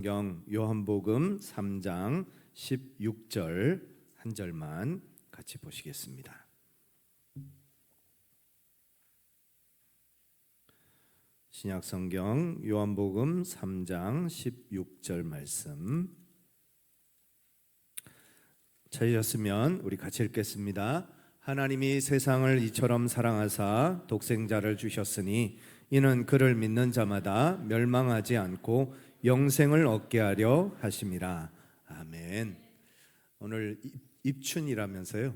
성경 요한복음 3장 16절 한 절만 같이 보시겠습니다. 신약 성경 요한복음 3장 16절 말씀 찾으셨으면 우리 같이 읽겠습니다. 하나님이 세상을 이처럼 사랑하사 독생자를 주셨으니 이는 그를 믿는 자마다 멸망하지 않고 영생을 얻게 하려 하심이라. 아멘. 오늘 입춘이라면서요.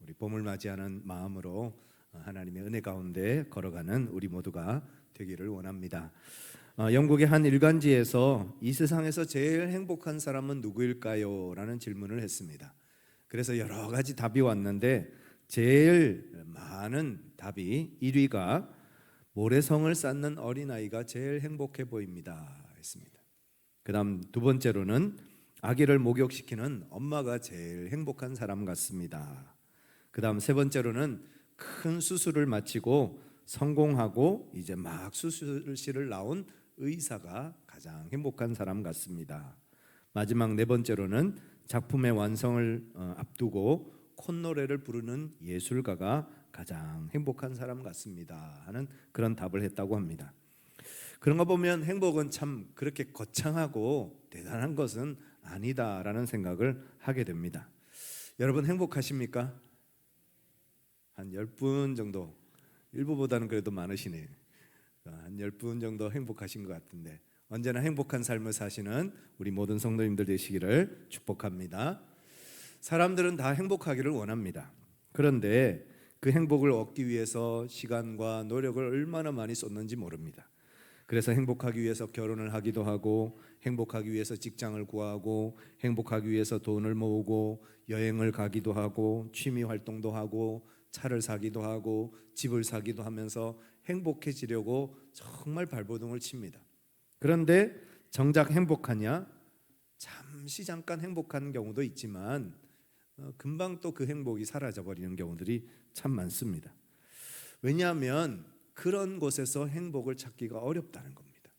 우리 봄을 맞이하는 마음으로 하나님의 은혜 가운데 걸어가는 우리 모두가 되기를 원합니다. 영국의 한 일간지에서 이 세상에서 제일 행복한 사람은 누구일까요? 라는 질문을 했습니다. 그래서 여러 가지 답이 왔는데 제일 많은 답이 1위가 모래성을 쌓는 어린아이가 제일 행복해 보입니다 했습니다. 그 다음 두 번째로는 아기를 목욕시키는 엄마가 제일 행복한 사람 같습니다. 그 다음 세 번째로는 큰 수술을 마치고 성공하고 이제 막 수술실을 나온 의사가 가장 행복한 사람 같습니다. 마지막 네 번째로는 작품의 완성을 앞두고 콧노래를 부르는 예술가가 가장 행복한 사람 같습니다 하는 그런 답을 했다고 합니다. 그런 거 보면 행복은 참 그렇게 거창하고 대단한 것은 아니다라는 생각을 하게 됩니다. 여러분 행복하십니까? 한 10분 정도, 일부보다는 그래도 많으시네요. 한 10분 정도 행복하신 것 같은데 언제나 행복한 삶을 사시는 우리 모든 성도님들 되시기를 축복합니다. 사람들은 다 행복하기를 원합니다. 그런데 그 행복을 얻기 위해서 시간과 노력을 얼마나 많이 쏟는지 모릅니다. 그래서 행복하기 위해서 결혼을 하기도 하고, 행복하기 위해서 직장을 구하고, 행복하기 위해서 돈을 모으고, 여행을 가기도 하고, 취미 활동도 하고, 차를 사기도 하고, 집을 사기도 하면서 행복해지려고 정말 발버둥을 칩니다. 그런데 정작 행복하냐? 잠시 잠깐 행복한 경우도 있지만 금방 또 그 행복이 사라져버리는 경우들이 참 많습니다. 왜냐하면 그런 곳에서 행복을 찾기가 어렵다는 겁니다.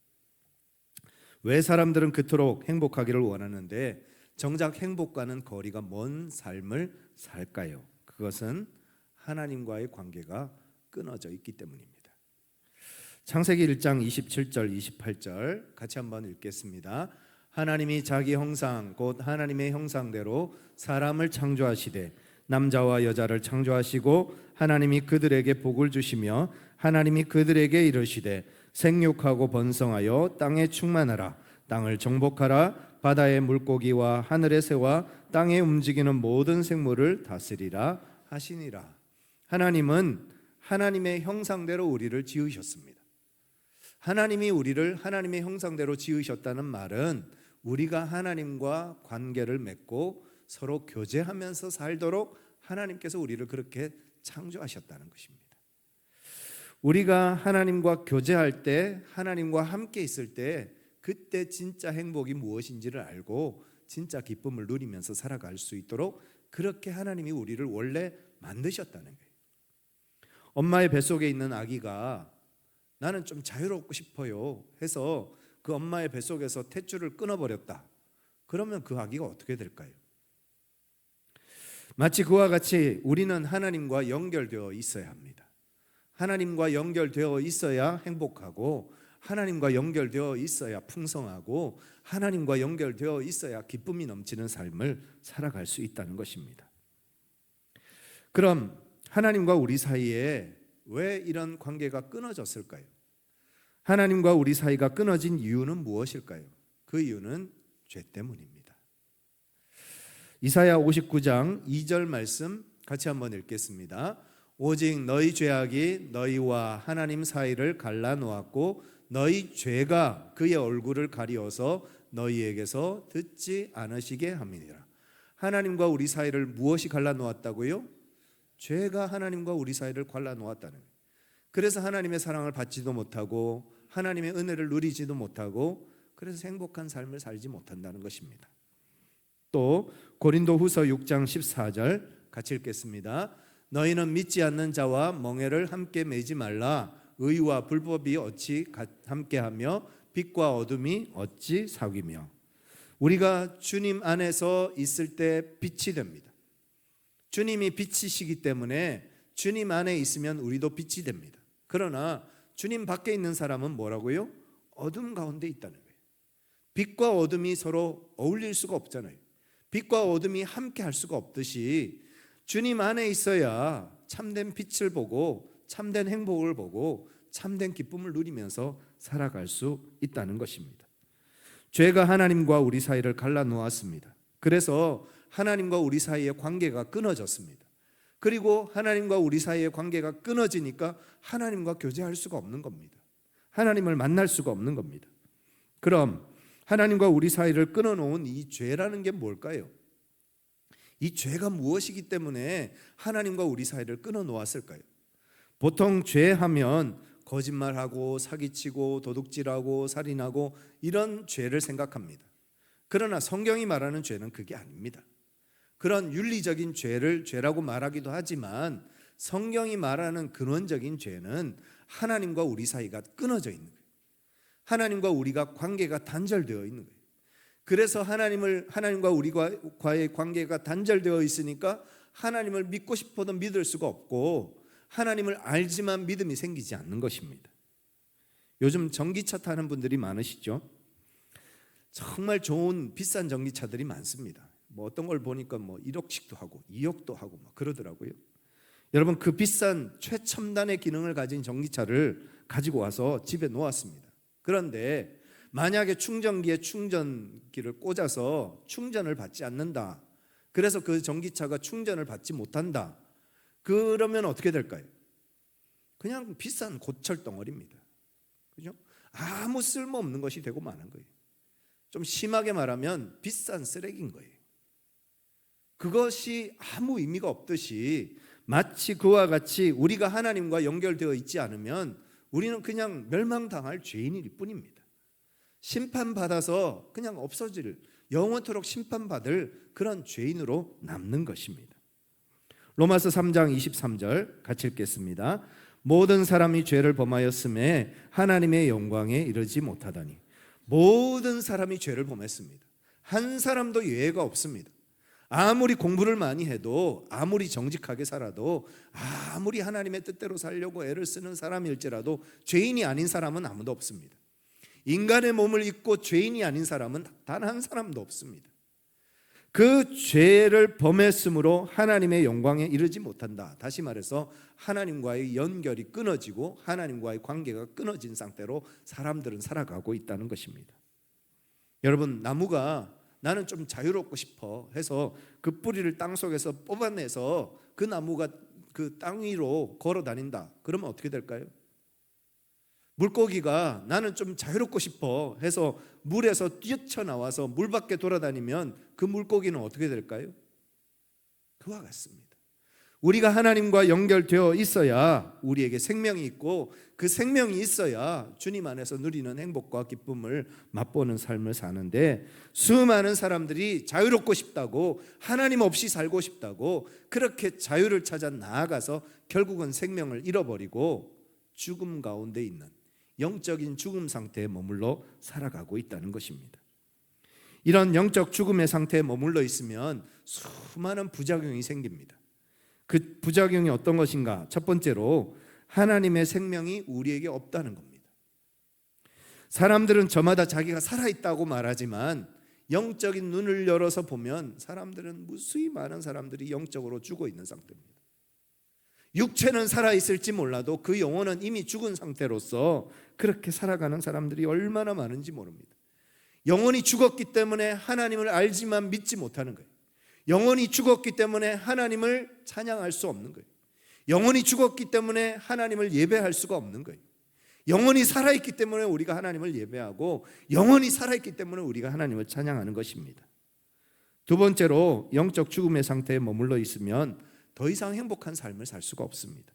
왜 사람들은 그토록 행복하기를 원하는데 정작 행복과는 거리가 먼 삶을 살까요? 그것은 하나님과의 관계가 끊어져 있기 때문입니다. 창세기 1장 27절 28절 같이 한번 읽겠습니다. 하나님이 자기 형상 곧 하나님의 형상대로 사람을 창조하시되 남자와 여자를 창조하시고 하나님이 그들에게 복을 주시며 하나님이 그들에게 이르시되 생육하고 번성하여 땅에 충만하라 땅을 정복하라 바다의 물고기와 하늘의 새와 땅에 움직이는 모든 생물을 다스리라 하시니라. 하나님은 하나님의 형상대로 우리를 지으셨습니다. 하나님이 우리를 하나님의 형상대로 지으셨다는 말은 우리가 하나님과 관계를 맺고 서로 교제하면서 살도록 하나님께서 우리를 그렇게 창조하셨다는 것입니다. 우리가 하나님과 교제할 때, 하나님과 함께 있을 때 그때 진짜 행복이 무엇인지를 알고 진짜 기쁨을 누리면서 살아갈 수 있도록 그렇게 하나님이 우리를 원래 만드셨다는 거예요. 엄마의 뱃속에 있는 아기가 나는 좀 자유롭고 싶어요 해서 그 엄마의 뱃속에서 탯줄을 끊어버렸다. 그러면 그 아기가 어떻게 될까요? 마치 그와 같이 우리는 하나님과 연결되어 있어야 합니다. 하나님과 연결되어 있어야 행복하고 하나님과 연결되어 있어야 풍성하고 하나님과 연결되어 있어야 기쁨이 넘치는 삶을 살아갈 수 있다는 것입니다. 그럼 하나님과 우리 사이에 왜 이런 관계가 끊어졌을까요? 하나님과 우리 사이가 끊어진 이유는 무엇일까요? 그 이유는 죄 때문입니다. 이사야 59장 2절 말씀 같이 한번 읽겠습니다. 오직 너희 죄악이 너희와 하나님 사이를 갈라놓았고 너희 죄가 그의 얼굴을 가리어서 너희에게서 듣지 않으시게 함이니라. 하나님과 우리 사이를 무엇이 갈라놓았다고요? 죄가 하나님과 우리 사이를 갈라놓았다는 거예요. 그래서 하나님의 사랑을 받지도 못하고 하나님의 은혜를 누리지도 못하고 그래서 행복한 삶을 살지 못한다는 것입니다. 또 고린도후서 6장 14절 같이 읽겠습니다. 너희는 믿지 않는 자와 멍에를 함께 매지 말라. 의와 불법이 어찌 함께하며 빛과 어둠이 어찌 사귀며. 우리가 주님 안에서 있을 때 빛이 됩니다. 주님이 빛이시기 때문에 주님 안에 있으면 우리도 빛이 됩니다. 그러나 주님 밖에 있는 사람은 뭐라고요? 어둠 가운데 있다는 거예요. 빛과 어둠이 서로 어울릴 수가 없잖아요. 빛과 어둠이 함께 할 수가 없듯이 주님 안에 있어야 참된 빛을 보고 참된 행복을 보고 참된 기쁨을 누리면서 살아갈 수 있다는 것입니다. 죄가 하나님과 우리 사이를 갈라놓았습니다. 그래서 하나님과 우리 사이의 관계가 끊어졌습니다. 그리고 하나님과 우리 사이의 관계가 끊어지니까 하나님과 교제할 수가 없는 겁니다. 하나님을 만날 수가 없는 겁니다. 그럼 하나님과 우리 사이를 끊어놓은 이 죄라는 게 뭘까요? 이 죄가 무엇이기 때문에 하나님과 우리 사이를 끊어놓았을까요? 보통 죄하면 거짓말하고 사기치고 도둑질하고 살인하고 이런 죄를 생각합니다. 그러나 성경이 말하는 죄는 그게 아닙니다. 그런 윤리적인 죄를 죄라고 말하기도 하지만 성경이 말하는 근원적인 죄는 하나님과 우리 사이가 끊어져 있는 거예요. 하나님과 우리가 관계가 단절되어 있는 거예요. 그래서 하나님과 우리과의 관계가 단절되어 있으니까 하나님을 믿고 싶어도 믿을 수가 없고 하나님을 알지만 믿음이 생기지 않는 것입니다. 요즘 전기차 타는 분들이 많으시죠? 정말 좋은 비싼 전기차들이 많습니다. 뭐 어떤 걸 보니까 뭐 1억씩도 하고 2억도 하고 막 그러더라고요. 여러분, 그 비싼 최첨단의 기능을 가진 전기차를 가지고 와서 집에 놓았습니다. 그런데 만약에 충전기에 충전기를 꽂아서 충전을 받지 않는다, 그래서 그 전기차가 충전을 받지 못한다, 그러면 어떻게 될까요? 그냥 비싼 고철 덩어리입니다. 그죠? 아무 쓸모없는 것이 되고 마는 거예요. 좀 심하게 말하면 비싼 쓰레기인 거예요. 그것이 아무 의미가 없듯이 마치 그와 같이 우리가 하나님과 연결되어 있지 않으면 우리는 그냥 멸망당할 죄인일 뿐입니다. 심판받아서 그냥 없어질, 영원토록 심판받을 그런 죄인으로 남는 것입니다. 로마서 3장 23절 같이 읽겠습니다. 모든 사람이 죄를 범하였음에 하나님의 영광에 이르지 못하다니. 모든 사람이 죄를 범했습니다. 한 사람도 예외가 없습니다. 아무리 공부를 많이 해도, 아무리 정직하게 살아도, 아무리 하나님의 뜻대로 살려고 애를 쓰는 사람일지라도 죄인이 아닌 사람은 아무도 없습니다. 인간의 몸을 입고 죄인이 아닌 사람은 단 한 사람도 없습니다. 그 죄를 범했으므로 하나님의 영광에 이르지 못한다. 다시 말해서 하나님과의 연결이 끊어지고 하나님과의 관계가 끊어진 상태로 사람들은 살아가고 있다는 것입니다. 여러분, 나무가 나는 좀 자유롭고 싶어 해서 그 뿌리를 땅속에서 뽑아내서 그 나무가 그 땅 위로 걸어 다닌다. 그러면 어떻게 될까요? 물고기가 나는 좀 자유롭고 싶어 해서 물에서 뛰쳐나와서 물 밖에 돌아다니면 그 물고기는 어떻게 될까요? 그와 같습니다. 우리가 하나님과 연결되어 있어야 우리에게 생명이 있고, 그 생명이 있어야 주님 안에서 누리는 행복과 기쁨을 맛보는 삶을 사는데, 수많은 사람들이 자유롭고 싶다고, 하나님 없이 살고 싶다고 그렇게 자유를 찾아 나아가서 결국은 생명을 잃어버리고 죽음 가운데 있는 영적인 죽음 상태에 머물러 살아가고 있다는 것입니다. 이런 영적 죽음의 상태에 머물러 있으면 수많은 부작용이 생깁니다. 그 부작용이 어떤 것인가? 첫 번째로 하나님의 생명이 우리에게 없다는 겁니다. 사람들은 저마다 자기가 살아있다고 말하지만 영적인 눈을 열어서 보면 사람들은 무수히 많은 사람들이 영적으로 죽어 있는 상태입니다. 육체는 살아있을지 몰라도 그 영혼은 이미 죽은 상태로서 그렇게 살아가는 사람들이 얼마나 많은지 모릅니다. 영혼이 죽었기 때문에 하나님을 알지만 믿지 못하는 거예요. 영혼이 죽었기 때문에 하나님을 찬양할 수 없는 거예요. 영혼이 죽었기 때문에 하나님을 예배할 수가 없는 거예요. 영혼이 살아있기 때문에 우리가 하나님을 예배하고, 영혼이 살아있기 때문에 우리가 하나님을 찬양하는 것입니다. 두 번째로 영적 죽음의 상태에 머물러 있으면 더 이상 행복한 삶을 살 수가 없습니다.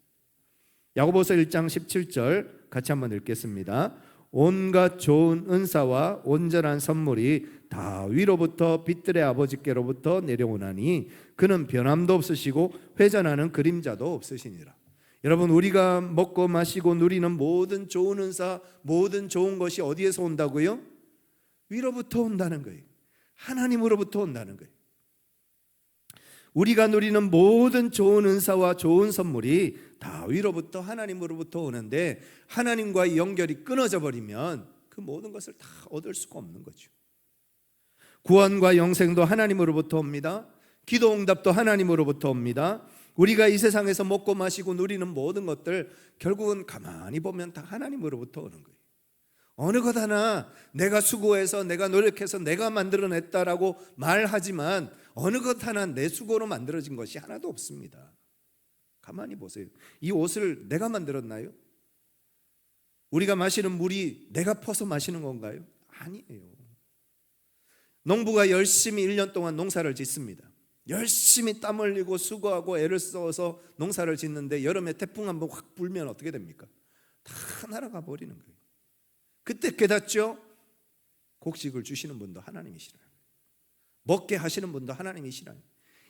야고보서 1장 17절 같이 한번 읽겠습니다. 온갖 좋은 은사와 온전한 선물이 다 위로부터 빛들의 아버지께로부터 내려오나니 그는 변함도 없으시고 회전하는 그림자도 없으시니라. 여러분, 우리가 먹고 마시고 누리는 모든 좋은 은사, 모든 좋은 것이 어디에서 온다고요? 위로부터 온다는 거예요. 하나님으로부터 온다는 거예요. 우리가 누리는 모든 좋은 은사와 좋은 선물이 다 위로부터 하나님으로부터 오는데, 하나님과의 연결이 끊어져 버리면 그 모든 것을 다 얻을 수가 없는 거죠. 구원과 영생도 하나님으로부터 옵니다. 기도 응답도 하나님으로부터 옵니다. 우리가 이 세상에서 먹고 마시고 누리는 모든 것들 결국은 가만히 보면 다 하나님으로부터 오는 거예요. 어느 것 하나 내가 수고해서 내가 노력해서 내가 만들어냈다라고 말하지만 어느 것 하나 내 수고로 만들어진 것이 하나도 없습니다. 가만히 보세요. 이 옷을 내가 만들었나요? 우리가 마시는 물이 내가 퍼서 마시는 건가요? 아니에요. 농부가 열심히 1년 동안 농사를 짓습니다. 열심히 땀 흘리고 수고하고 애를 써서 농사를 짓는데 여름에 태풍 한번 확 불면 어떻게 됩니까? 다 날아가 버리는 거예요. 그때 깨닫죠? 곡식을 주시는 분도 하나님이시라. 먹게 하시는 분도 하나님이시라.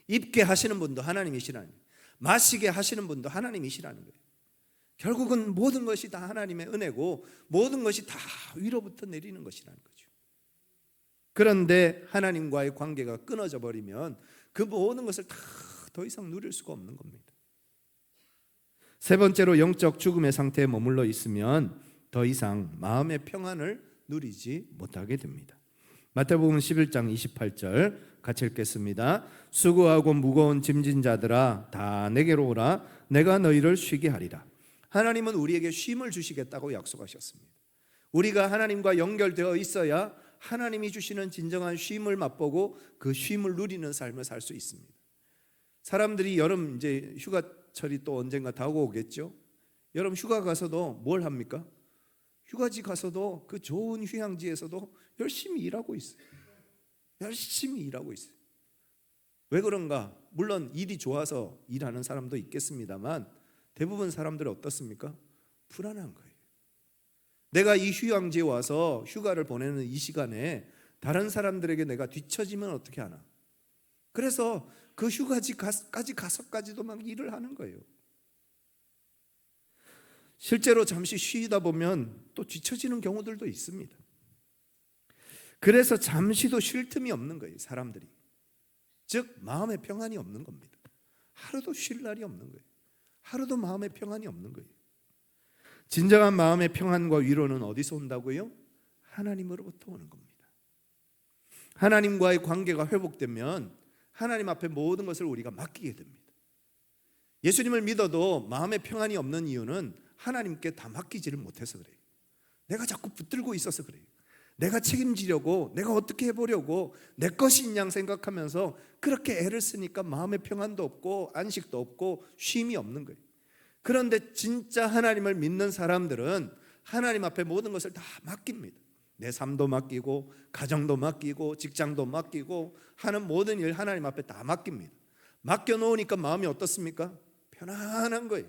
입게 하시는 분도 하나님이시라. 마시게 하시는 분도 하나님이시라는 거예요. 결국은 모든 것이 다 하나님의 은혜고 모든 것이 다 위로부터 내리는 것이라는 거죠. 그런데 하나님과의 관계가 끊어져 버리면 그 모든 것을 다 더 이상 누릴 수가 없는 겁니다. 세 번째로, 영적 죽음의 상태에 머물러 있으면 더 이상 마음의 평안을 누리지 못하게 됩니다. 마태복음 11장 28절 같이 읽겠습니다. 수고하고 무거운 짐진 자들아 다 내게로 오라. 내가 너희를 쉬게 하리라. 하나님은 우리에게 쉼을 주시겠다고 약속하셨습니다. 우리가 하나님과 연결되어 있어야 하나님이 주시는 진정한 쉼을 맛보고 그 쉼을 누리는 삶을 살 수 있습니다. 사람들이 여름 이제 휴가철이 또 언젠가 다가오겠죠. 여름 휴가 가서도 뭘 합니까? 휴가지 가서도 그 좋은 휴양지에서도 열심히 일하고 있어요. 열심히 일하고 있어요. 왜 그런가? 물론 일이 좋아서 일하는 사람도 있겠습니다만 대부분 사람들은 어떻습니까? 불안한 거예요. 내가 이 휴양지에 와서 휴가를 보내는 이 시간에 다른 사람들에게 내가 뒤처지면 어떻게 하나? 그래서 그 휴가지까지 가서까지도 막 일을 하는 거예요. 실제로 잠시 쉬다 보면 또 뒤처지는 경우들도 있습니다. 그래서 잠시도 쉴 틈이 없는 거예요, 사람들이. 즉 마음의 평안이 없는 겁니다. 하루도 쉴 날이 없는 거예요. 하루도 마음의 평안이 없는 거예요. 진정한 마음의 평안과 위로는 어디서 온다고요? 하나님으로부터 오는 겁니다. 하나님과의 관계가 회복되면 하나님 앞에 모든 것을 우리가 맡기게 됩니다. 예수님을 믿어도 마음의 평안이 없는 이유는 하나님께 다 맡기지를 못해서 그래요. 내가 자꾸 붙들고 있어서 그래요. 내가 책임지려고, 내가 어떻게 해보려고 내 것인 양 생각하면서 그렇게 애를 쓰니까 마음의 평안도 없고 안식도 없고 쉼이 없는 거예요. 그런데 진짜 하나님을 믿는 사람들은 하나님 앞에 모든 것을 다 맡깁니다. 내 삶도 맡기고 가정도 맡기고 직장도 맡기고 하는 모든 일 하나님 앞에 다 맡깁니다. 맡겨놓으니까 마음이 어떻습니까? 편안한 거예요.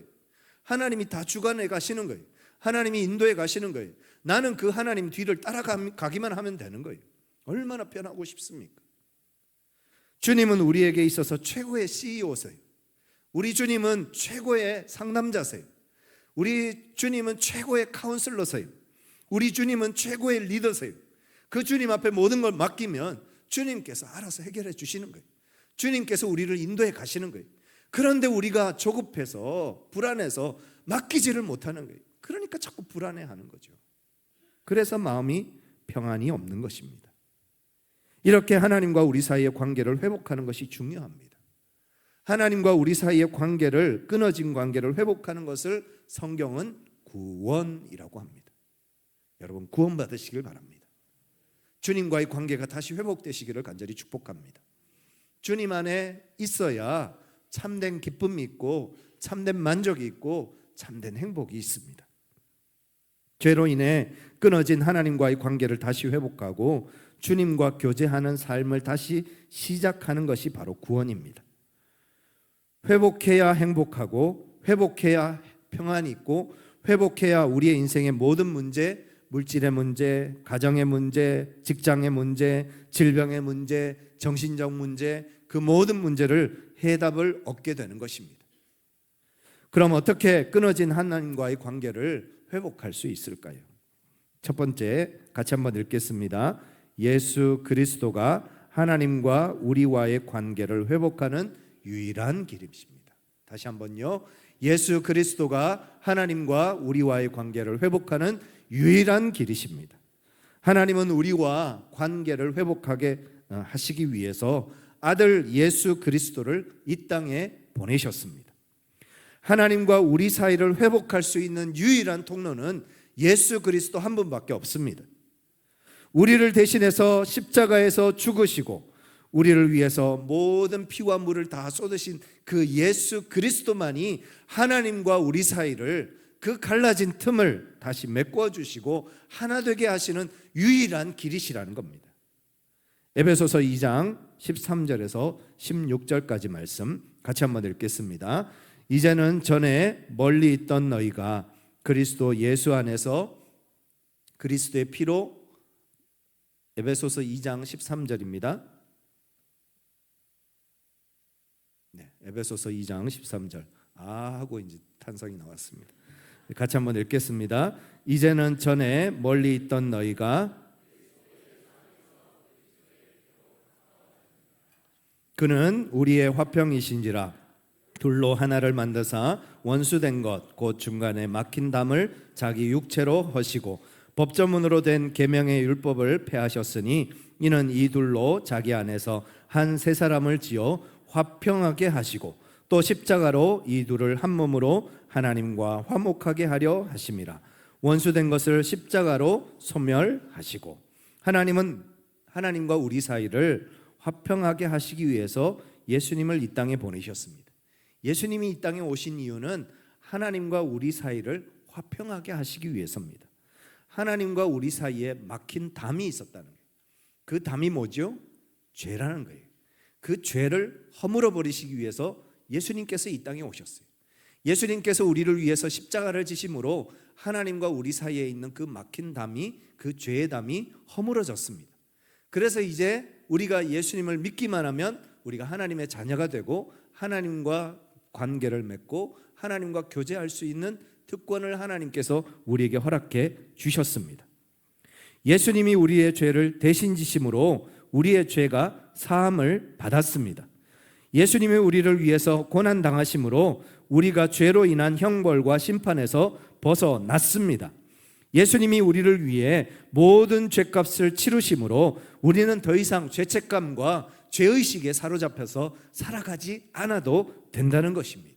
하나님이 다 주관해 가시는 거예요. 하나님이 인도해 가시는 거예요. 나는 그 하나님 뒤를 따라가기만 하면 되는 거예요. 얼마나 편하고 싶습니까? 주님은 우리에게 있어서 최고의 CEO세요. 우리 주님은 최고의 상담자세요. 우리 주님은 최고의 카운슬러세요. 우리 주님은 최고의 리더세요. 그 주님 앞에 모든 걸 맡기면 주님께서 알아서 해결해 주시는 거예요. 주님께서 우리를 인도해 가시는 거예요. 그런데 우리가 조급해서 불안해서 맡기지를 못하는 거예요. 그러니까 자꾸 불안해하는 거죠. 그래서 마음이 평안이 없는 것입니다. 이렇게 하나님과 우리 사이의 관계를 회복하는 것이 중요합니다. 하나님과 우리 사이의 관계를, 끊어진 관계를 회복하는 것을 성경은 구원이라고 합니다. 여러분, 구원 받으시길 바랍니다. 주님과의 관계가 다시 회복되시기를 간절히 축복합니다. 주님 안에 있어야 참된 기쁨이 있고 참된 만족이 있고 참된 행복이 있습니다. 죄로 인해 끊어진 하나님과의 관계를 다시 회복하고 주님과 교제하는 삶을 다시 시작하는 것이 바로 구원입니다. 회복해야 행복하고 회복해야 평안이 있고 회복해야 우리의 인생의 모든 문제, 물질의 문제, 가정의 문제, 직장의 문제, 질병의 문제, 정신적 문제, 그 모든 문제를 해답을 얻게 되는 것입니다. 그럼 어떻게 끊어진 하나님과의 관계를 회복할 수 있을까요? 첫 번째, 같이 한번 읽겠습니다. 예수 그리스도가 하나님과 우리와의 관계를 회복하는 유일한 길이십니다. 다시 한번요. 예수 그리스도가 하나님과 우리와의 관계를 회복하는 유일한 길이십니다. 하나님은 우리와 관계를 회복하게 하시기 위해서 아들 예수 그리스도를 이 땅에 보내셨습니다. 하나님과 우리 사이를 회복할 수 있는 유일한 통로는 예수 그리스도 한 분밖에 없습니다. 우리를 대신해서 십자가에서 죽으시고 우리를 위해서 모든 피와 물을 다 쏟으신 그 예수 그리스도만이 하나님과 우리 사이를 그 갈라진 틈을 다시 메꿔 주시고 하나 되게 하시는 유일한 길이시라는 겁니다. 에베소서 2장 13절에서 16절까지 말씀 같이 한번 읽겠습니다. 이제는 전에 멀리 있던 너희가 그리스도 예수 안에서 그리스도의 피로, 에베소서 2장 13절입니다. 네, 에베소서 2장 13절. 하고 이제 탄성이 나왔습니다. 같이 한번 읽겠습니다. 이제는 전에 멀리 있던 너희가 그는 우리의 화평이신지라 둘로 하나를 만드사 원수된 것 곧 중간에 막힌 담을 자기 육체로 허시고 법조문으로 된 계명의 율법을 폐하셨으니 이는 이 둘로 자기 안에서 한 세 사람을 지어 화평하게 하시고 또 십자가로 이 둘을 한 몸으로 하나님과 화목하게 하려 하심이라. 원수된 것을 십자가로 소멸하시고 하나님은 하나님과 우리 사이를 화평하게 하시기 위해서 예수님을 이 땅에 보내셨습니다. 예수님이 이 땅에 오신 이유는 하나님과 우리 사이를 화평하게 하시기 위해서입니다. 하나님과 우리 사이에 막힌 담이 있었다는 거예요. 그 담이 뭐죠? 죄라는 거예요. 그 죄를 허물어 버리시기 위해서 예수님께서 이 땅에 오셨어요. 예수님께서 우리를 위해서 십자가를 지심으로 하나님과 우리 사이에 있는 그 막힌 담이, 그 죄의 담이 허물어졌습니다. 그래서 이제 우리가 예수님을 믿기만 하면 우리가 하나님의 자녀가 되고 하나님과 관계를 맺고 하나님과 교제할 수 있는 특권을 하나님께서 우리에게 허락해 주셨습니다. 예수님이 우리의 죄를 대신 지심으로 우리의 죄가 사함을 받았습니다. 예수님이 우리를 위해서 고난당하심으로 우리가 죄로 인한 형벌과 심판에서 벗어났습니다. 예수님이 우리를 위해 모든 죄값을 치르심으로 우리는 더 이상 죄책감과 죄의식에 사로잡혀서 살아가지 않아도 된다는 것입니다.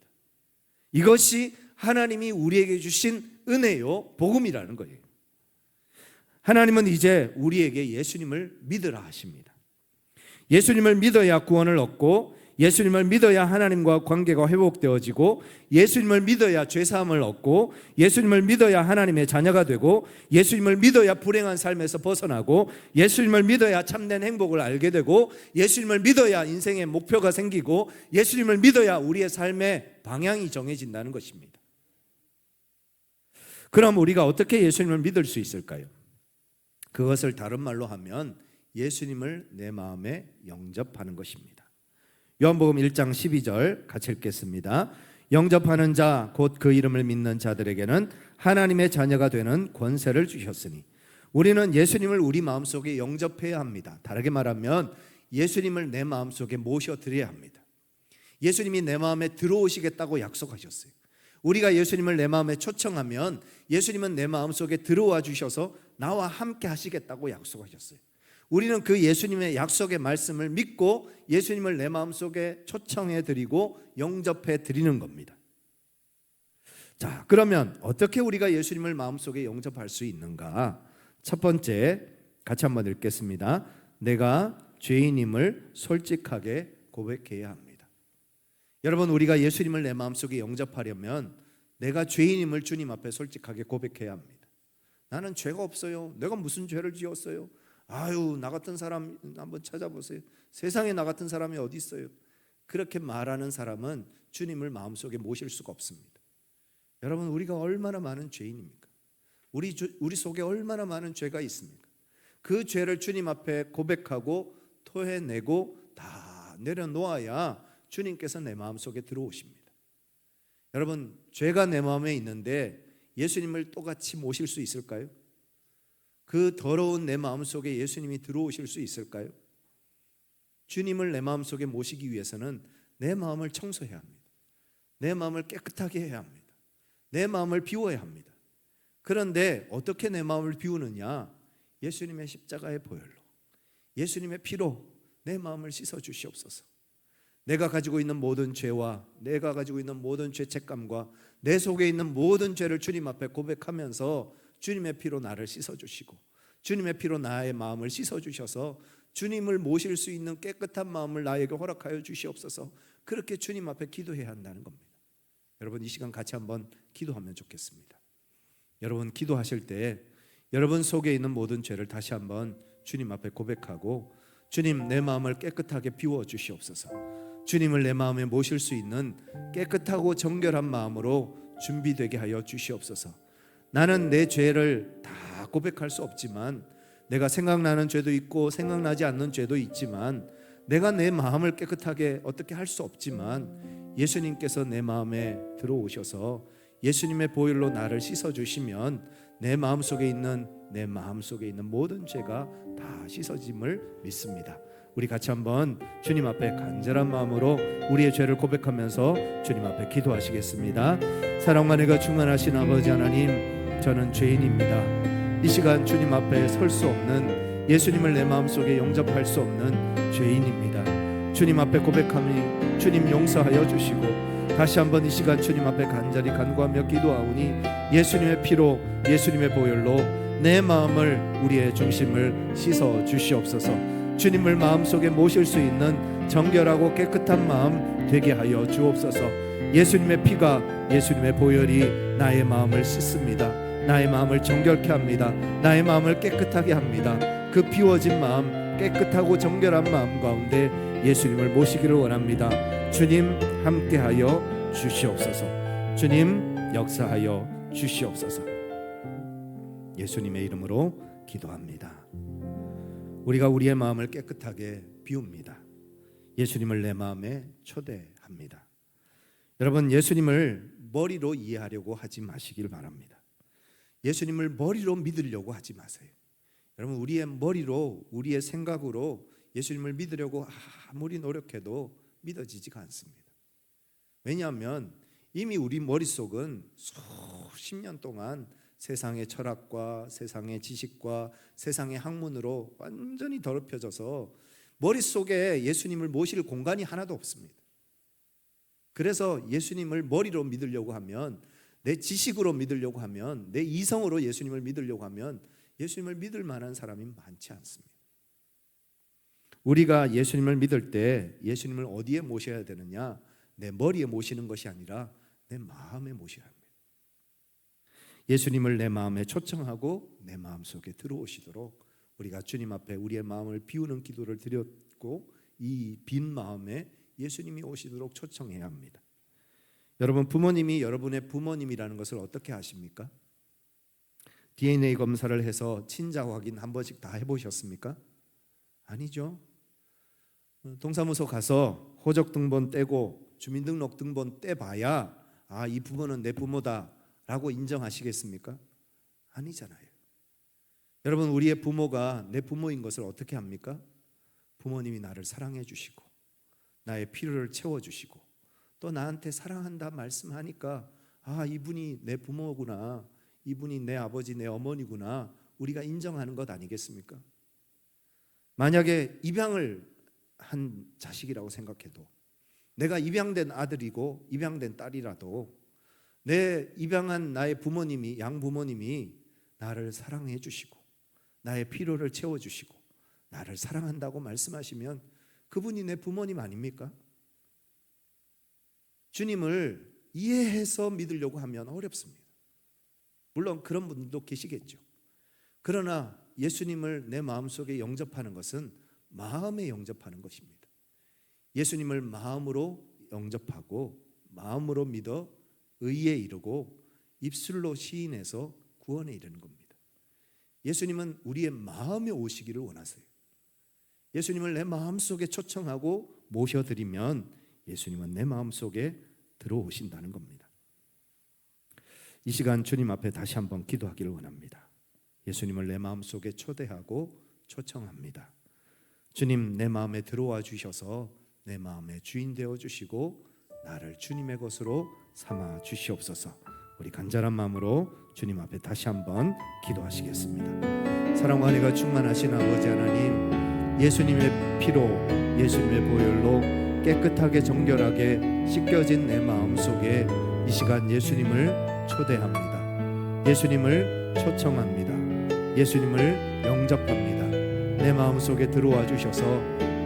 이것이 하나님이 우리에게 주신 은혜요 복음이라는 거예요. 하나님은 이제 우리에게 예수님을 믿으라 하십니다. 예수님을 믿어야 구원을 얻고 예수님을 믿어야 하나님과 관계가 회복되어지고 예수님을 믿어야 죄사함을 얻고 예수님을 믿어야 하나님의 자녀가 되고 예수님을 믿어야 불행한 삶에서 벗어나고 예수님을 믿어야 참된 행복을 알게 되고 예수님을 믿어야 인생의 목표가 생기고 예수님을 믿어야 우리의 삶의 방향이 정해진다는 것입니다. 그럼 우리가 어떻게 예수님을 믿을 수 있을까요? 그것을 다른 말로 하면 예수님을 내 마음에 영접하는 것입니다. 요한복음 1장 12절 같이 읽겠습니다. 영접하는 자 곧 그 이름을 믿는 자들에게는 하나님의 자녀가 되는 권세를 주셨으니 우리는 예수님을 우리 마음속에 영접해야 합니다. 다르게 말하면 예수님을 내 마음속에 모셔드려야 합니다. 예수님이 내 마음에 들어오시겠다고 약속하셨어요. 우리가 예수님을 내 마음에 초청하면 예수님은 내 마음속에 들어와 주셔서 나와 함께 하시겠다고 약속하셨어요. 우리는 그 예수님의 약속의 말씀을 믿고 예수님을 내 마음속에 초청해 드리고 영접해 드리는 겁니다. 자, 그러면 어떻게 우리가 예수님을 마음속에 영접할 수 있는가? 첫 번째, 같이 한번 읽겠습니다. 내가 죄인임을 솔직하게 고백해야 합니다. 여러분, 우리가 예수님을 내 마음속에 영접하려면 내가 죄인임을 주님 앞에 솔직하게 고백해야 합니다. 나는 죄가 없어요. 내가 무슨 죄를 지었어요? 아유, 나 같은 사람 한번 찾아보세요. 세상에 나 같은 사람이 어디 있어요? 그렇게 말하는 사람은 주님을 마음속에 모실 수가 없습니다. 여러분, 우리가 얼마나 많은 죄인입니까? 우리 속에 얼마나 많은 죄가 있습니까? 그 죄를 주님 앞에 고백하고 토해내고 다 내려놓아야 주님께서 내 마음속에 들어오십니다. 여러분, 죄가 내 마음에 있는데 예수님을 똑같이 모실 수 있을까요? 그 더러운 내 마음속에 예수님이 들어오실 수 있을까요? 주님을 내 마음속에 모시기 위해서는 내 마음을 청소해야 합니다. 내 마음을 깨끗하게 해야 합니다. 내 마음을 비워야 합니다. 그런데 어떻게 내 마음을 비우느냐? 예수님의 십자가의 보혈로, 예수님의 피로 내 마음을 씻어 주시옵소서. 내가 가지고 있는 모든 죄와 내가 가지고 있는 모든 죄책감과 내 속에 있는 모든 죄를 주님 앞에 고백하면서 주님의 피로 나를 씻어 주시고, 주님의 피로 나의 마음을 씻어 주셔서 주님을 모실 수 있는 깨끗한 마음을 나에게 허락하여 주시옵소서. 그렇게 주님 앞에 기도해야 한다는 겁니다. 여러분, 이 시간 같이 한번 기도하면 좋겠습니다. 여러분, 기도하실 때 여러분 속에 있는 모든 죄를 다시 한번 주님 앞에 고백하고, 주님, 내 마음을 깨끗하게 비워 주시옵소서. 주님을 내 마음에 모실 수 있는 깨끗하고 정결한 마음으로 준비되게 하여 주시옵소서. 나는 내 죄를 다 고백할 수 없지만, 내가 생각나는 죄도 있고 생각나지 않는 죄도 있지만, 내가 내 마음을 깨끗하게 어떻게 할 수 없지만 예수님께서 내 마음에 들어오셔서 예수님의 보혈로 나를 씻어주시면 내 마음속에 있는 모든 죄가 다 씻어짐을 믿습니다. 우리 같이 한번 주님 앞에 간절한 마음으로 우리의 죄를 고백하면서 주님 앞에 기도하시겠습니다. 사랑과 은혜가 충만하신 아버지 하나님, 저는 죄인입니다. 이 시간 주님 앞에 설 수 없는, 예수님을 내 마음속에 영접할 수 없는 죄인입니다. 주님 앞에 고백하니 주님 용서하여 주시고, 다시 한번 이 시간 주님 앞에 간절히 간구하며 기도하오니 예수님의 피로, 예수님의 보혈로 내 마음을, 우리의 중심을 씻어 주시옵소서. 주님을 마음속에 모실 수 있는 정결하고 깨끗한 마음 되게 하여 주옵소서. 예수님의 피가, 예수님의 보혈이 나의 마음을 씻습니다. 나의 마음을 정결케 합니다. 나의 마음을 깨끗하게 합니다. 그 비워진 마음, 깨끗하고 정결한 마음 가운데 예수님을 모시기를 원합니다. 주님 함께하여 주시옵소서. 주님 역사하여 주시옵소서. 예수님의 이름으로 기도합니다. 우리가 우리의 마음을 깨끗하게 비웁니다. 예수님을 내 마음에 초대합니다. 여러분, 예수님을 머리로 이해하려고 하지 마시길 바랍니다. 예수님을 머리로 믿으려고 하지 마세요. 여러분, 우리의 머리로, 우리의 생각으로 예수님을 믿으려고 아무리 노력해도 믿어지지가 않습니다. 왜냐하면 이미 우리 머릿속은 수십 년 동안 세상의 철학과 세상의 지식과 세상의 학문으로 완전히 더럽혀져서 머릿속에 예수님을 모실 공간이 하나도 없습니다. 그래서 예수님을 머리로 믿으려고 하면, 내 지식으로 믿으려고 하면, 내 이성으로 예수님을 믿으려고 하면 예수님을 믿을 만한 사람이 많지 않습니다. 우리가 예수님을 믿을 때 예수님을 어디에 모셔야 되느냐? 내 머리에 모시는 것이 아니라 내 마음에 모셔야 합니다. 예수님을 내 마음에 초청하고 내 마음속에 들어오시도록 우리가 주님 앞에 우리의 마음을 비우는 기도를 드렸고, 이 빈 마음에 예수님이 오시도록 초청해야 합니다. 여러분, 부모님이 여러분의 부모님이라는 것을 어떻게 아십니까? DNA 검사를 해서 친자 확인 한 번씩 다 해보셨습니까? 아니죠. 동사무소 가서 호적 등본 떼고 주민등록 등본 떼봐야 이 부모는 내 부모다 라고 인정하시겠습니까? 아니잖아요. 여러분, 우리의 부모가 내 부모인 것을 어떻게 합니까? 부모님이 나를 사랑해 주시고 나의 필요를 채워주시고 또 나한테 사랑한다 말씀하니까 이분이 내 부모구나, 이분이 내 아버지 내 어머니구나, 우리가 인정하는 것 아니겠습니까? 만약에 입양을 한 자식이라고 생각해도, 내가 입양된 아들이고 입양된 딸이라도 내 입양한 나의 부모님이, 양부모님이 나를 사랑해 주시고 나의 필요를 채워주시고 나를 사랑한다고 말씀하시면 그분이 내 부모님 아닙니까? 주님을 이해해서 믿으려고 하면 어렵습니다. 물론 그런 분들도 계시겠죠. 그러나 예수님을 내 마음속에 영접하는 것은 마음에 영접하는 것입니다. 예수님을 마음으로 영접하고 마음으로 믿어 의에 이르고 입술로 시인해서 구원에 이르는 겁니다. 예수님은 우리의 마음에 오시기를 원하세요. 예수님을 내 마음속에 초청하고 모셔드리면 예수님은 내 마음속에 들어오신다는 겁니다. 이 시간 주님 앞에 다시 한번 기도하기를 원합니다. 예수님을 내 마음속에 초대하고 초청합니다. 주님, 내 마음에 들어와 주셔서 내 마음의 주인 되어 주시고 나를 주님의 것으로 삼아 주시옵소서. 우리 간절한 마음으로 주님 앞에 다시 한번 기도하시겠습니다. 사랑과 은혜가 충만하신 아버지 하나님, 예수님의 피로, 예수님의 보혈로 깨끗하게 정결하게 씻겨진 내 마음속에 이 시간 예수님을 초대합니다. 예수님을 초청합니다. 예수님을 영접합니다. 내 마음속에 들어와 주셔서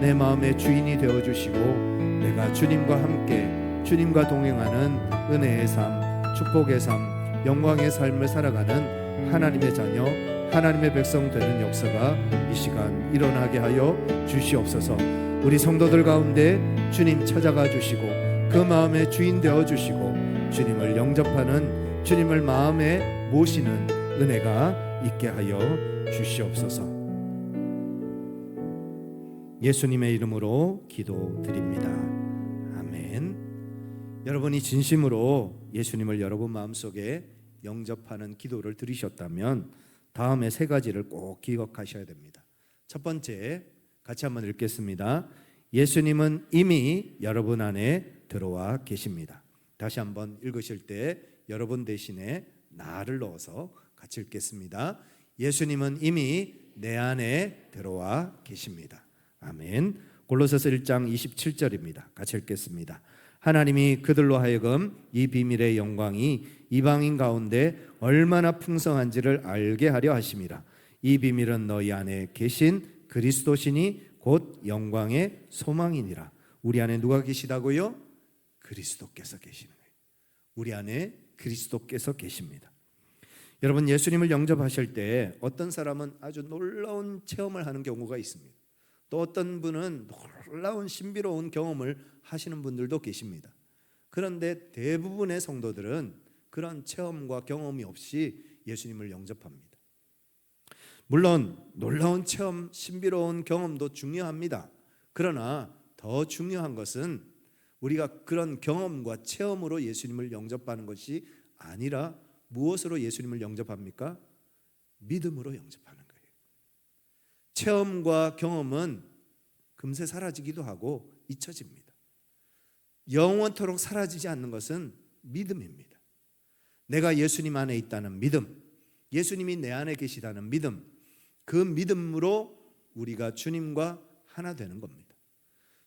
내 마음의 주인이 되어 주시고 내가 주님과 함께 주님과 동행하는 은혜의 삶, 축복의 삶, 영광의 삶을 살아가는 하나님의 자녀, 하나님의 백성 되는 역사가 이 시간 일어나게 하여 주시옵소서. 우리 성도들 가운데 주님 찾아가 주시고 그 마음의 주인 되어 주시고 주님을 영접하는, 주님을 마음에 모시는 은혜가 있게 하여 주시옵소서. 예수님의 이름으로 기도드립니다. 아멘. 여러분이 진심으로 예수님을 여러분 마음속에 영접하는 기도를 드리셨다면 다음에 세 가지를 꼭 기억하셔야 됩니다. 첫 번째, 같이 한번 읽겠습니다. 예수님은 이미 여러분 안에 들어와 계십니다. 다시 한번 읽으실 때 여러분 대신에 나를 넣어서 같이 읽겠습니다. 예수님은 이미 내 안에 들어와 계십니다. 아멘. 골로새서 1장 27절입니다. 같이 읽겠습니다. 하나님이 그들로 하여금 이 비밀의 영광이 이방인 가운데 얼마나 풍성한지를 알게 하려 하심이라. 이 비밀은 너희 안에 계신 그리스도시니 곧 영광의 소망이니라. 우리 안에 누가 계시다고요? 그리스도께서 계시는 거예요. 우리 안에 그리스도께서 계십니다. 여러분, 예수님을 영접하실 때 어떤 사람은 아주 놀라운 체험을 하는 경우가 있습니다. 또 어떤 분은 놀라운 신비로운 경험을 하시는 분들도 계십니다. 그런데 대부분의 성도들은 그런 체험과 경험이 없이 예수님을 영접합니다. 물론 놀라운 체험, 신비로운 경험도 중요합니다. 그러나 더 중요한 것은 우리가 그런 경험과 체험으로 예수님을 영접하는 것이 아니라 무엇으로 예수님을 영접합니까? 믿음으로 영접하는 거예요. 체험과 경험은 금세 사라지기도 하고 잊혀집니다. 영원토록 사라지지 않는 것은 믿음입니다. 내가 예수님 안에 있다는 믿음, 예수님이 내 안에 계시다는 믿음, 그 믿음으로 우리가 주님과 하나 되는 겁니다.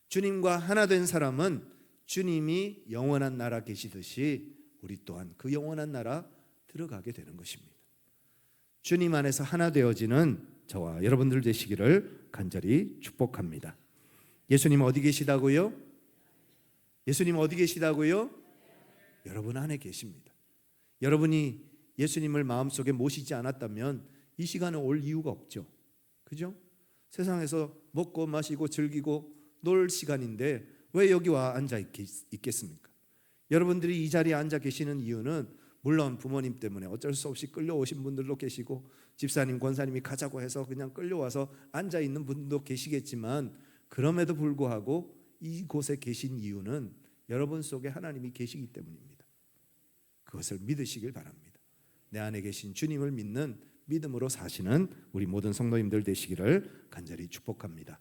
주님과 하나 된 사람은 주님이 영원한 나라 계시듯이 우리 또한 그 영원한 나라 들어가게 되는 것입니다. 주님 안에서 하나 되어지는 저와 여러분들 되시기를 간절히 축복합니다. 예수님 어디 계시다고요? 예수님 어디 계시다고요? 여러분 안에 계십니다. 여러분이 예수님을 마음속에 모시지 않았다면 이 시간에 올 이유가 없죠. 그죠? 세상에서 먹고 마시고 즐기고 놀 시간인데 왜 여기 와 앉아 있겠습니까? 여러분들이 이 자리에 앉아 계시는 이유는 물론 부모님 때문에 어쩔 수 없이 끌려오신 분들도 계시고 집사님, 권사님이 가자고 해서 그냥 끌려와서 앉아 있는 분도 계시겠지만 그럼에도 불구하고 이곳에 계신 이유는 여러분 속에 하나님이 계시기 때문입니다. 그것을 믿으시길 바랍니다. 내 안에 계신 주님을 믿는 믿음으로 사시는 우리 모든 성도님들 되시기를 간절히 축복합니다.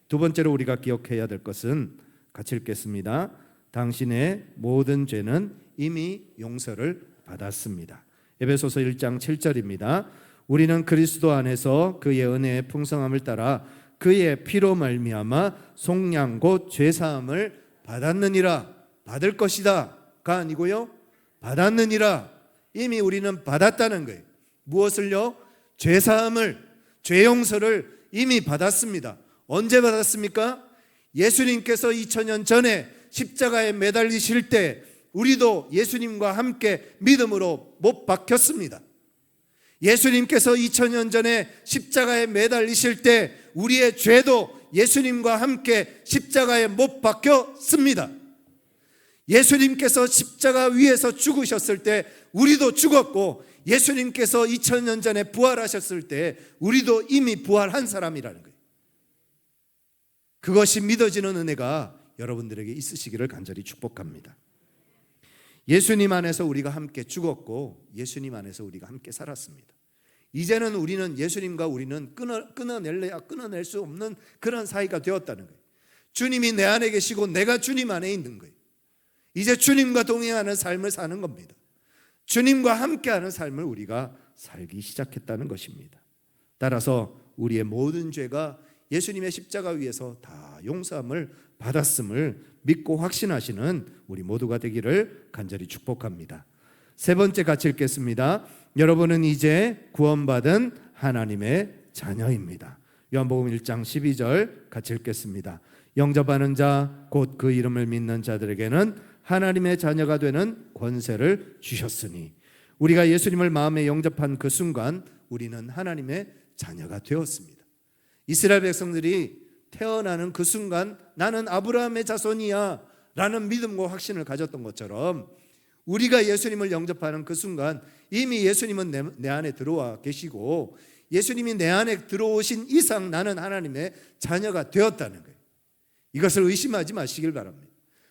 두 번째로 우리가 기억해야 될 것은 같이 읽겠습니다. 당신의 모든 죄는 이미 용서를 받았습니다. 에베소서 1장 7절입니다. 우리는 그리스도 안에서 그의 은혜의 풍성함을 따라 그의 피로 말미암아 속량 곧 죄사함을 받았느니라. 받을 것이다가 아니고요, 받았느니라. 이미 우리는 받았다는 거예요. 무엇을요? 죄사함을, 죄용서를 이미 받았습니다. 언제 받았습니까? 예수님께서 2000년 전에 십자가에 매달리실 때 우리도 예수님과 함께 믿음으로 못 박혔습니다. 예수님께서 2000년 전에 십자가에 매달리실 때 우리의 죄도 예수님과 함께 십자가에 못 박혔습니다. 예수님께서 십자가 위에서 죽으셨을 때 우리도 죽었고 예수님께서 2000년 전에 부활하셨을 때 우리도 이미 부활한 사람이라는 거예요. 그것이 믿어지는 은혜가 여러분들에게 있으시기를 간절히 축복합니다. 예수님 안에서 우리가 함께 죽었고 예수님 안에서 우리가 함께 살았습니다. 이제는 우리는 예수님과 우리는 끊어낼래야 끊어낼 수 없는 그런 사이가 되었다는 거예요. 주님이 내 안에 계시고 내가 주님 안에 있는 거예요. 이제 주님과 동행하는 삶을 사는 겁니다. 주님과 함께하는 삶을 우리가 살기 시작했다는 것입니다. 따라서 우리의 모든 죄가 예수님의 십자가 위에서 다 용서함을 받았음을 믿고 확신하시는 우리 모두가 되기를 간절히 축복합니다. 세 번째 같이 읽겠습니다. 여러분은 이제 구원받은 하나님의 자녀입니다. 요한복음 1장 12절 같이 읽겠습니다. 영접하는 자 곧 그 이름을 믿는 자들에게는 하나님의 자녀가 되는 권세를 주셨으니, 우리가 예수님을 마음에 영접한 그 순간 우리는 하나님의 자녀가 되었습니다. 이스라엘 백성들이 태어나는 그 순간 나는 아브라함의 자손이야 라는 믿음과 확신을 가졌던 것처럼, 우리가 예수님을 영접하는 그 순간 이미 예수님은 내 안에 들어와 계시고 예수님이 내 안에 들어오신 이상 나는 하나님의 자녀가 되었다는 거예요. 이것을 의심하지 마시길 바랍니다.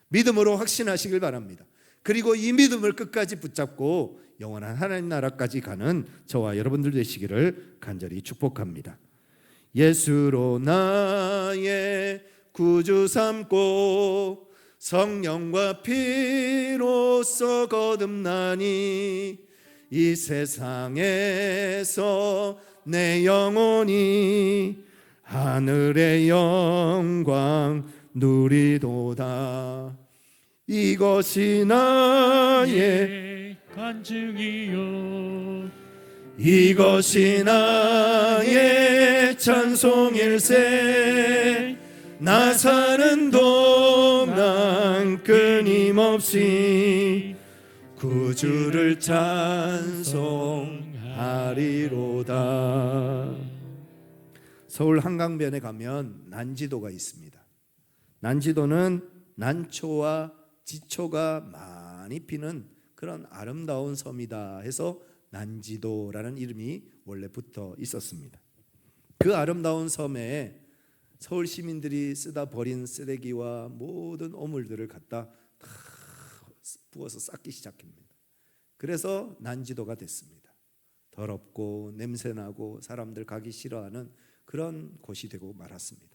믿음으로 확신하시길 바랍니다. 그리고 이 믿음을 끝까지 붙잡고 영원한 하나님 나라까지 가는 저와 여러분들 되시기를 간절히 축복합니다. 예수로 나의 구주 삼고 성령과 피로써 거듭나니 이 세상에서 내 영혼이 하늘의 영광 누리도다. 이것이 나의 간증이요, 이것이 나의 찬송일세. 나 사는 동안 끊임없이 구주를 찬송하리로다. 서울 한강변에 가면 난지도가 있습니다. 난지도는 난초와 지초가 많이 피는 그런 아름다운 섬이다 해서 난지도라는 이름이 원래 붙어 있었습니다. 그 아름다운 섬에 서울 시민들이 쓰다 버린 쓰레기와 모든 오물들을 갖다 다 부어서 쌓기 시작합니다. 그래서 난지도가 됐습니다. 더럽고 냄새나고 사람들 가기 싫어하는 그런 곳이 되고 말았습니다.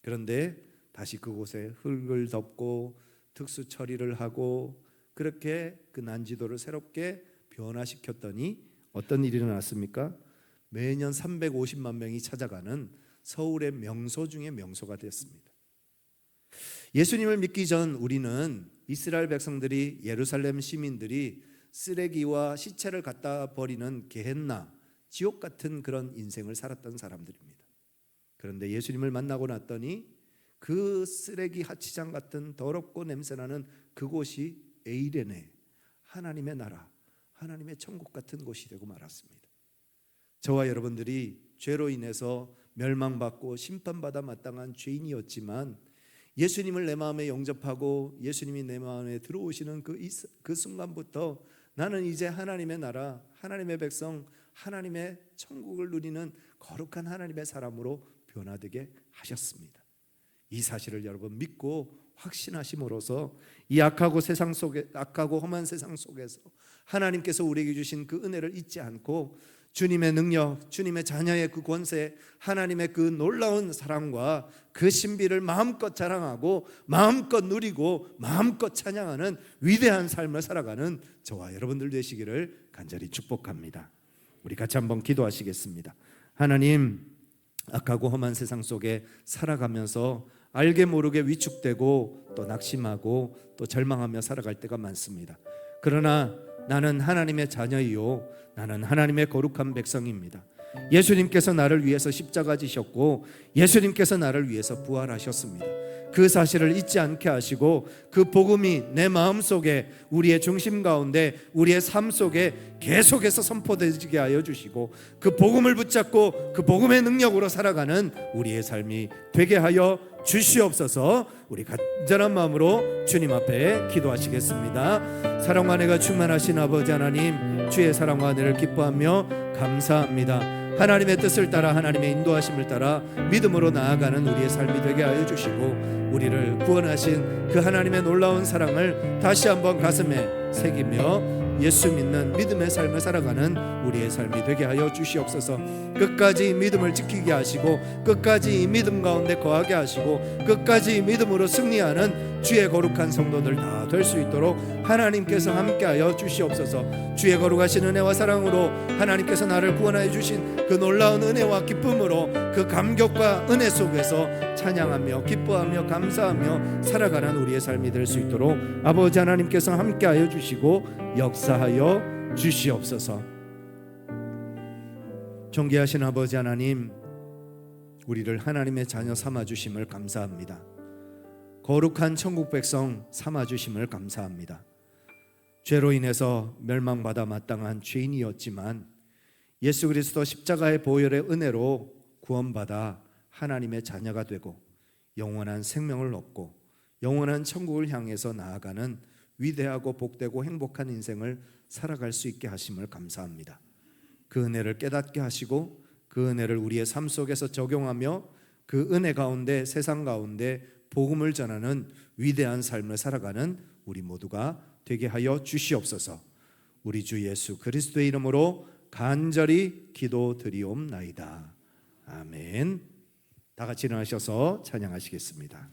그런데 다시 그곳에 흙을 덮고 특수 처리를 하고 그렇게 그 난지도를 새롭게 변화시켰더니 어떤 일이 일어났습니까? 매년 350만 명이 찾아가는 서울의 명소 중에 명소가 됐습니다. 예수님을 믿기 전 우리는 이스라엘 백성들이, 예루살렘 시민들이 쓰레기와 시체를 갖다 버리는 게헨나, 지옥 같은 그런 인생을 살았던 사람들입니다. 그런데 예수님을 만나고 났더니 그 쓰레기 하치장 같은 더럽고 냄새나는 그곳이 에이레네, 하나님의 나라, 하나님의 천국 같은 곳이 되고 말았습니다. 저와 여러분들이 죄로 인해서 멸망받고 심판받아 마땅한 죄인이었지만 예수님을 내 마음에 영접하고 예수님이 내 마음에 들어오시는 그 순간부터 나는 이제 하나님의 나라, 하나님의 백성, 하나님의 천국을 누리는 거룩한 하나님의 사람으로 변화되게 하셨습니다. 이 사실을 여러분 믿고 확신하심으로써 이 악하고 험한 세상 속에서 하나님께서 우리에게 주신 그 은혜를 잊지 않고 주님의 능력, 주님의 자녀의 그 권세, 하나님의 그 놀라운 사랑과 그 신비를 마음껏 자랑하고 마음껏 누리고 마음껏 찬양하는 위대한 삶을 살아가는 저와 여러분들 되시기를 간절히 축복합니다. 우리 같이 한번 기도하시겠습니다. 하나님, 악하고 험한 세상 속에 살아가면서 알게 모르게 위축되고 또 낙심하고 또 절망하며 살아갈 때가 많습니다. 그러나 나는 하나님의 자녀이요, 나는 하나님의 거룩한 백성입니다. 예수님께서 나를 위해서 십자가 지셨고 예수님께서 나를 위해서 부활하셨습니다. 그 사실을 잊지 않게 하시고 그 복음이 내 마음속에, 우리의 중심 가운데, 우리의 삶 속에 계속해서 선포되게 하여 주시고 그 복음을 붙잡고 그 복음의 능력으로 살아가는 우리의 삶이 되게 하여 주시옵소서. 우리 간절한 마음으로 주님 앞에 기도하시겠습니다. 사랑과 은혜가 충만하신 아버지 하나님, 주의 사랑과 은혜를 기뻐하며 감사합니다. 하나님의 뜻을 따라 하나님의 인도하심을 따라 믿음으로 나아가는 우리의 삶이 되게 하여 주시고, 우리를 구원하신 그 하나님의 놀라운 사랑을 다시 한번 가슴에 새기며 예수 믿는 믿음의 삶을 살아가는 우리의 삶이 되게 하여 주시옵소서. 끝까지 믿음을 지키게 하시고, 끝까지 이 믿음 가운데 거하게 하시고, 끝까지 믿음으로 승리하는 주의 거룩한 성도들 다 될 수 있도록 하나님께서 함께하여 주시옵소서. 주의 거룩하신 은혜와 사랑으로 하나님께서 나를 구원하여 주신 그 놀라운 은혜와 기쁨으로 그 감격과 은혜 속에서 찬양하며 기뻐하며 감사하며 살아가는 우리의 삶이 될 수 있도록 아버지 하나님께서 함께하여 주시고 역사하여 주시옵소서. 존귀하신 아버지 하나님, 우리를 하나님의 자녀 삼아주심을 감사합니다. 거룩한 천국 백성 삼아주심을 감사합니다. 죄로 인해서 멸망받아 마땅한 죄인이었지만 예수 그리스도 십자가의 보혈의 은혜로 구원받아 하나님의 자녀가 되고 영원한 생명을 얻고 영원한 천국을 향해서 나아가는 위대하고 복되고 행복한 인생을 살아갈 수 있게 하심을 감사합니다. 그 은혜를 깨닫게 하시고 그 은혜를 우리의 삶 속에서 적용하며 그 은혜 가운데 세상 가운데 복음을 전하는 위대한 삶을 살아가는 우리 모두가 되게 하여 주시옵소서. 우리 주 예수 그리스도의 이름으로 간절히 기도드리옵나이다. 아멘. 다 같이 일어나셔서 찬양하시겠습니다.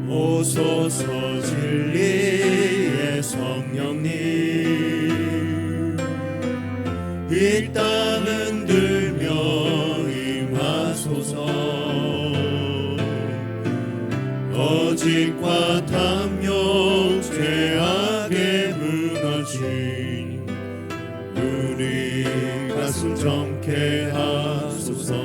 오소서 진리의 성령님, 이 땅 흔들며 임하소서. 거짓과 탐욕 죄악에 무너진 우리 가슴 정케 하소서.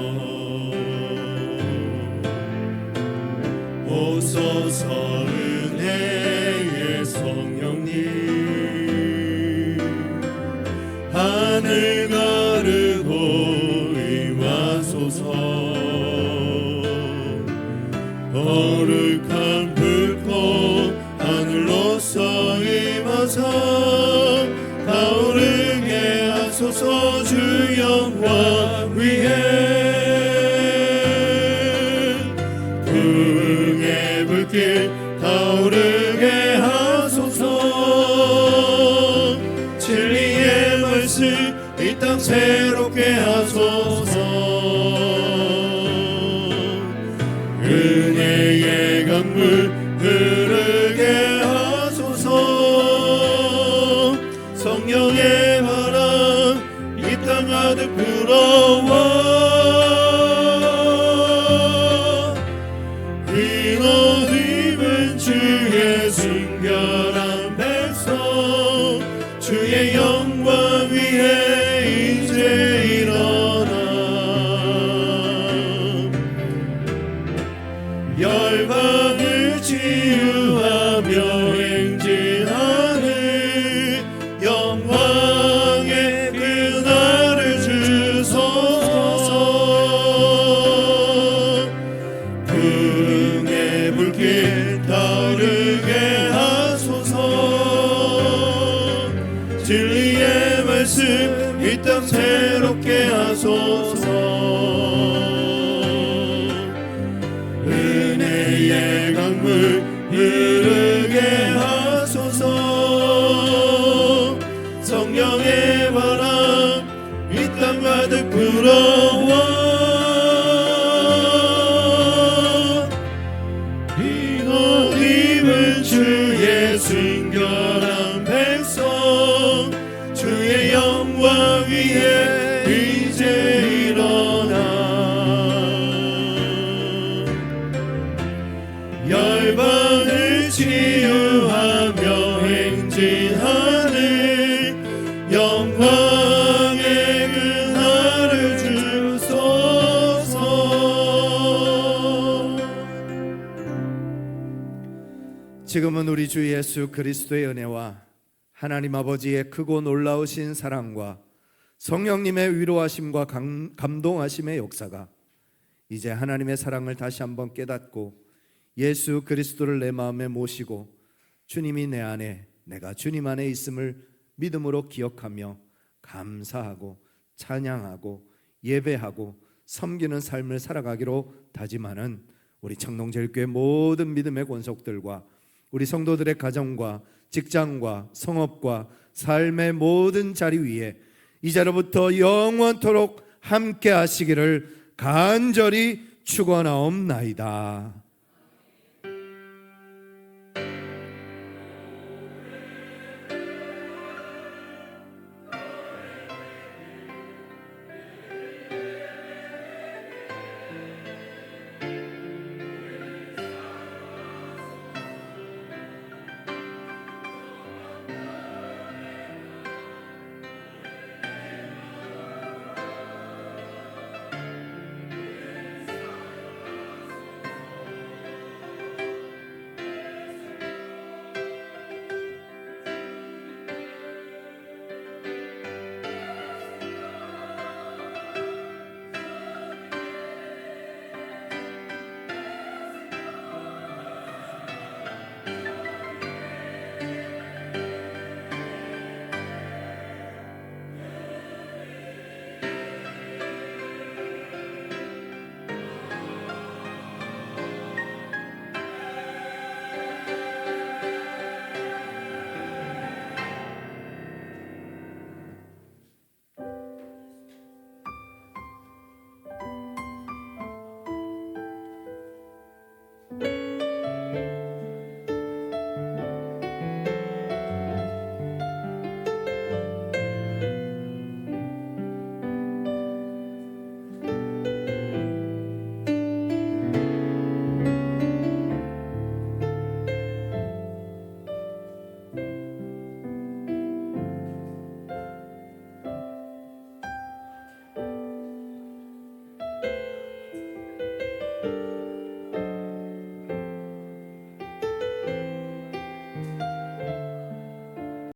오소서 은혜의 성령님, 하늘 가르고 임하소서. 거룩한 불꽃 하늘로서 임하사 타오르게 하소서. 주 영광 위에 불의 불길 타오르게 하소서. 진리의 말씀 이 땅 새롭게 하소서. 은혜의 강물 흐르게 하소서. 성령의 바람 이 땅 가득 불어와 주의 순결한 백성, 주의 영광 위에 이제 일어나 열방을 치유하며 행진하는 영광의 그날을 주소서. 풍의 불길 타오르게 하소서. 진리의 말씀 이 땅 새롭게 하소서. 은혜의 강물 흐르게 하소서. 성령의 바람 이 땅 가득 불어와 주의 순결한 백성, 주의 영광 위에 이제 일어나 열방을 치유하며 행진하는 영광의 그날을 주소서. 지금은 우리 주 예수 그리스도의 은혜와 하나님 아버지의 크고 놀라우신 사랑과 성령님의 위로하심과 감동하심의 역사가 이제 하나님의 사랑을 다시 한번 깨닫고 예수 그리스도를 내 마음에 모시고 주님이 내 안에, 내가 주님 안에 있음을 믿음으로 기억하며 감사하고 찬양하고 예배하고 섬기는 삶을 살아가기로 다짐하는 우리 청농제일교회 모든 믿음의 권속들과 우리 성도들의 가정과 직장과 성업과 삶의 모든 자리 위에 이제로부터 영원토록 함께 하시기를 간절히 축원하옵나이다.